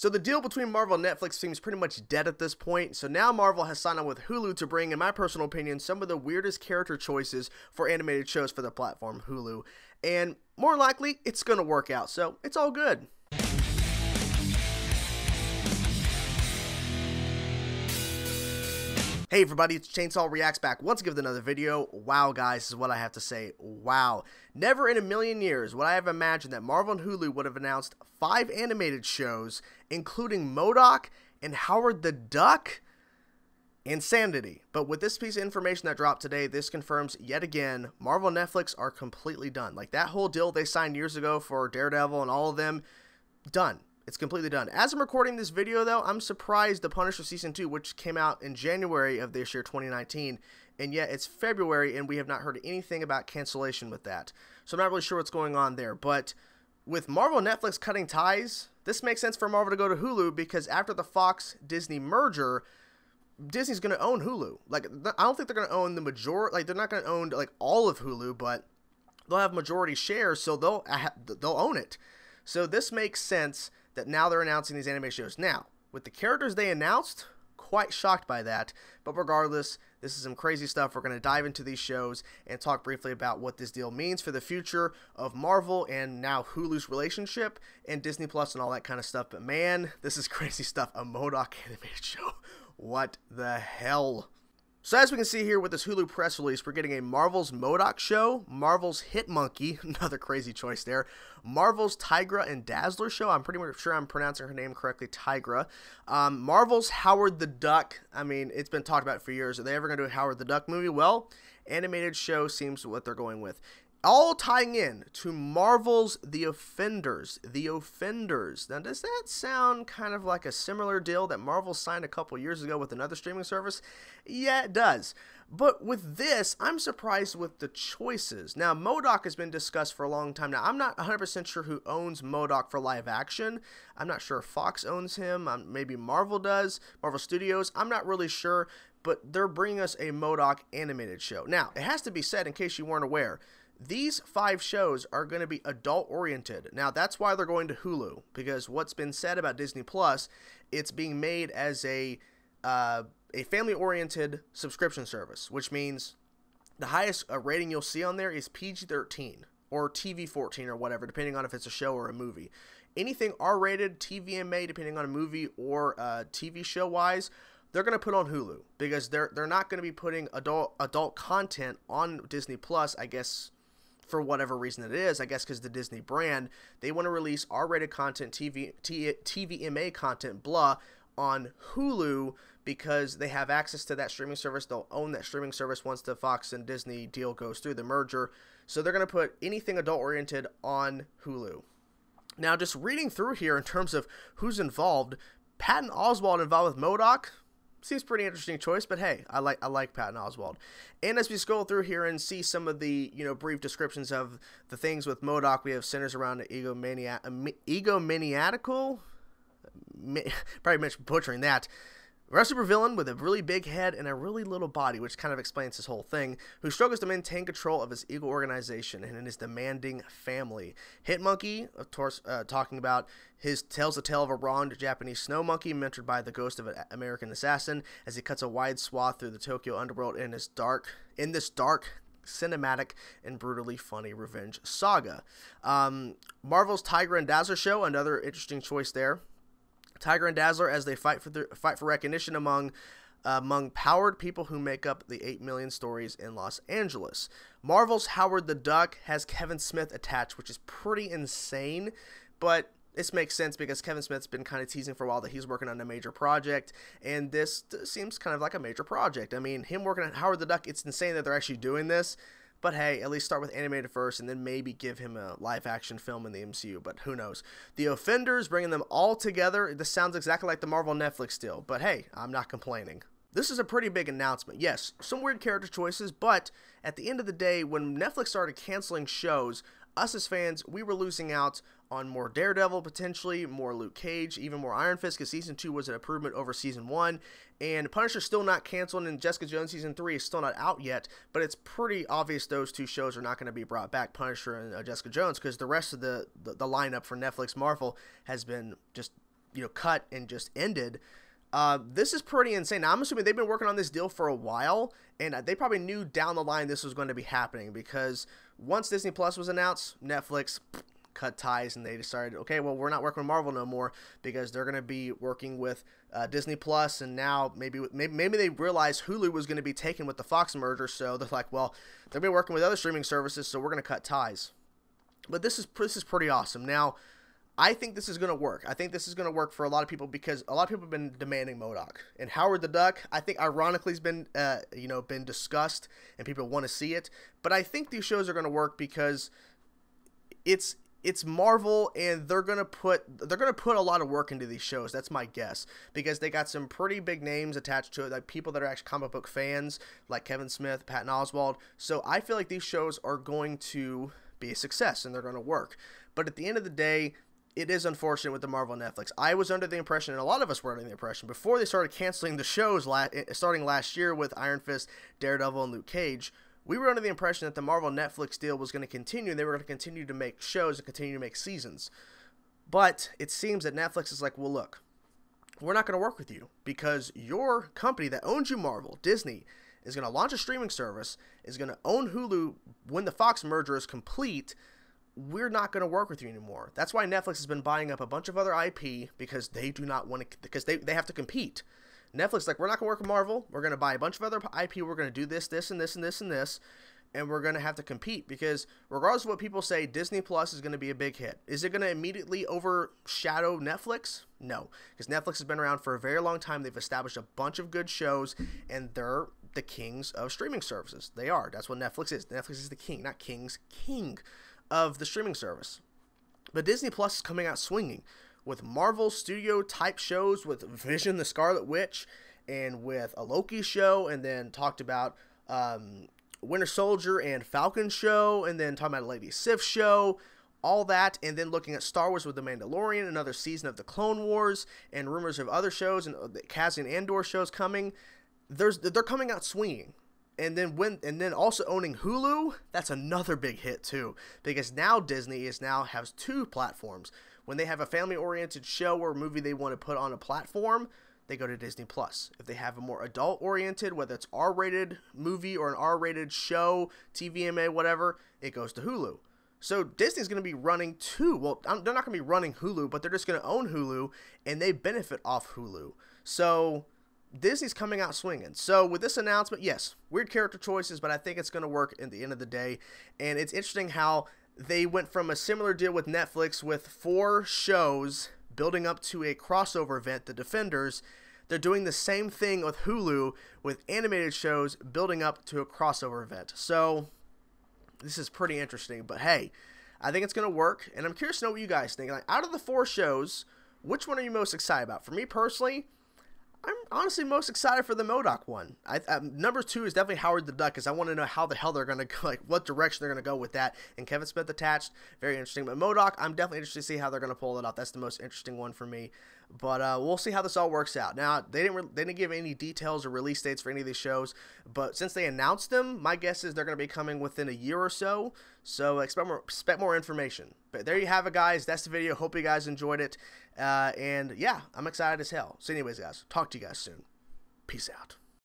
So the deal between Marvel and Netflix seems pretty much dead at this point, so now Marvel has signed on with Hulu to bring, in my personal opinion, some of the weirdest character choices for animated shows for the platform, Hulu. And more likely, it's going to work out, so it's all good. Hey everybody, it's Chainsaw Reacts back once again with another video. Wow guys, this is what I have to say. Wow. Never in a million years would I have imagined that Marvel and Hulu would have announced 5 animated shows, including M.O.D.O.K and Howard the Duck. Insanity. But with this piece of information that dropped today, this confirms yet again, Marvel and Netflix are completely done. Like that whole deal they signed years ago for Daredevil and all of them, done. It's completely done. As I'm recording this video, though, I'm surprised The Punisher Season 2, which came out in January of this year, 2019, and yet it's February, and we have not heard anything about cancellation with that. So I'm not really sure what's going on there. But with Marvel and Netflix cutting ties, this makes sense for Marvel to go to Hulu, because after the Fox-Disney merger, Disney's going to own Hulu. Like, I don't think they're going to own the majority, like, they're not going to own, like, all of Hulu, but they'll have majority shares, so they'll own it. So this makes sense that now they're announcing these anime shows. Now, with the characters they announced, quite shocked by that. But regardless, this is some crazy stuff. We're going to dive into these shows and talk briefly about what this deal means for the future of Marvel and now Hulu's relationship and Disney Plus and all that kind of stuff. But man, this is crazy stuff. A M.O.D.O.K animated show. What the hell? So as we can see here with this Hulu press release, we're getting a Marvel's M.O.D.O.K show, Marvel's Hitmonkey, another crazy choice there, Marvel's Tigra and Dazzler show, I'm pretty much sure I'm pronouncing her name correctly, Tigra, Marvel's Howard the Duck. I mean, it's been talked about for years. Are they ever going to do a Howard the Duck movie? Well, animated show seems what they're going with. All tying in to Marvel's The Offenders. The Offenders. Now, does that sound kind of like a similar deal that Marvel signed a couple years ago with another streaming service? Yeah, it does. But with this, I'm surprised with the choices. Now, M.O.D.O.K has been discussed for a long time now. I'm not 100% sure who owns M.O.D.O.K for live action. I'm not sure if Fox owns him. Maybe Marvel does. Marvel Studios. I'm not really sure. But they're bringing us a M.O.D.O.K animated show. Now, it has to be said, in case you weren't aware, these 5 shows are going to be adult-oriented. Now, that's why they're going to Hulu, because what's been said about Disney Plus, it's being made as a family-oriented subscription service, which means the highest rating you'll see on there is PG-13 or TV-14 or whatever, depending on if it's a show or a movie. Anything R-rated, TVMA, depending on a movie or TV show-wise, they're going to put on Hulu, because they're not going to be putting adult content on Disney Plus, I guess, for whatever reason it is. I guess because the Disney brand, they want to release R-rated content, TVMA content, blah, on Hulu, because they have access to that streaming service. They'll own that streaming service once the Fox and Disney deal goes through, the merger. So they're going to put anything adult-oriented on Hulu. Now, just reading through here in terms of who's involved, Patton Oswalt involved with M.O.D.O.K, seems pretty interesting choice, but hey, I like Patton Oswalt. And as we scroll through here and see some of the, brief descriptions of the things with M.O.D.O.K, we have centers around the egomaniacal, probably butchering that, a supervillain with a really big head and a really little body, which kind of explains his whole thing, who struggles to maintain control of his ego organization and his demanding family. Hitmonkey, of course, talking about tells the tale of a wronged Japanese snow monkey mentored by the ghost of an American assassin as he cuts a wide swath through the Tokyo underworld in this dark, cinematic and brutally funny revenge saga. Marvel's Tigra and Dazzler show, another interesting choice there. Tigra and Dazzler as they fight for recognition among powered people who make up the 8 million stories in Los Angeles. Marvel's Howard the Duck has Kevin Smith attached, which is pretty insane, but this makes sense because Kevin Smith's been kind of teasing for a while that he's working on a major project, and this seems kind of like a major project. I mean, him working on Howard the Duck, it's insane that they're actually doing this. But hey, at least start with animated first and then maybe give him a live-action film in the MCU, but who knows. The Offenders, bringing them all together. This sounds exactly like the Marvel Netflix deal, but hey, I'm not complaining. This is a pretty big announcement. Yes, some weird character choices, but at the end of the day, when Netflix started canceling shows, us as fans, we were losing out on more Daredevil, potentially, more Luke Cage, even more Iron Fist, because Season 2 was an improvement over Season 1, and Punisher's still not canceled, and Jessica Jones Season 3 is still not out yet, but it's pretty obvious those two shows are not going to be brought back, Punisher and Jessica Jones, because the rest of the lineup for Netflix Marvel has been just cut and just ended. This is pretty insane. Now, I'm assuming they've been working on this deal for a while, and they probably knew down the line this was going to be happening, because once Disney Plus was announced, Netflix cut ties, and they decided, okay, well, we're not working with Marvel no more, because they're going to be working with Disney Plus, and now maybe they realized Hulu was going to be taken with the Fox merger, so they're like, well, they're going to be working with other streaming services, so we're going to cut ties. But this is pretty awesome. Now, I think this is going to work. I think this is going to work for a lot of people, because a lot of people have been demanding M.O.D.O.K. And Howard the Duck, I think, ironically, has been, been discussed, and people want to see it. But I think these shows are going to work because it's Marvel, and they're going to put a lot of work into these shows. That's my guess, because they got some pretty big names attached to it, like people that are actually comic book fans, like Kevin Smith, Patton Oswalt. So I feel like these shows are going to be a success, and they're going to work. But at the end of the day, it is unfortunate with the Marvel Netflix. I was under the impression, and a lot of us were under the impression, before they started canceling the shows starting last year with Iron Fist, Daredevil, and Luke Cage, we were under the impression that the Marvel Netflix deal was going to continue, and they were going to continue to make shows and continue to make seasons. But it seems that Netflix is like, well, look, we're not going to work with you, because your company that owns you, Marvel, Disney, is going to launch a streaming service, is going to own Hulu when the Fox merger is complete. We're not going to work with you anymore. That's why Netflix has been buying up a bunch of other IP, because they do not want to, because they have to compete. Netflix is like, we're not going to work with Marvel. We're going to buy a bunch of other IP. We're going to do this, this, and this, and this, and this. And we're going to have to compete, because regardless of what people say, Disney Plus is going to be a big hit. Is it going to immediately overshadow Netflix? No, because Netflix has been around for a very long time. They've established a bunch of good shows, and they're the kings of streaming services. They are. That's what Netflix is. Netflix is the king, not kings, king of the streaming service. But Disney Plus is coming out swinging with Marvel Studio type shows, with Vision the Scarlet Witch, and with a Loki show, and then talked about Winter Soldier and Falcon show, and then talking about a Lady Sif show, all that, and then looking at Star Wars with The Mandalorian, another season of the Clone Wars, and rumors of other shows, and the Cassian Andor shows coming. They're coming out swinging. And then also owning Hulu, that's another big hit too, because now Disney has two platforms. When they have a family-oriented show or movie they want to put on a platform, they go to Disney Plus. If they have a more adult-oriented, whether it's R-rated movie or an R-rated show, TVMA, whatever, it goes to Hulu. So Disney's going to be running two. Well, they're not going to be running Hulu, but they're just going to own Hulu, and they benefit off Hulu. So Disney's coming out swinging. So with this announcement, yes, weird character choices, but I think it's going to work at the end of the day. And it's interesting how they went from a similar deal with Netflix with 4 shows building up to a crossover event, The Defenders. They're doing the same thing with Hulu with animated shows building up to a crossover event. So this is pretty interesting. But hey, I think it's going to work. And I'm curious to know what you guys think. Like, out of the 4 shows, which one are you most excited about? For me personally, I'm honestly most excited for the M.O.D.O.K. one. Number 2 is definitely Howard the Duck, because I want to know how the hell they're going to go, like what direction they're going to go with that. And Kevin Smith attached, very interesting. But M.O.D.O.K., I'm definitely interested to see how they're going to pull it off. That's the most interesting one for me. But we'll see how this all works out. Now, they didn't give any details or release dates for any of these shows, but since they announced them, my guess is they're going to be coming within a year or so. So expect more information. But there you have it, guys. That's the video. Hope you guys enjoyed it. And yeah, I'm excited as hell. So anyways, guys, talk to you guys soon. Peace out.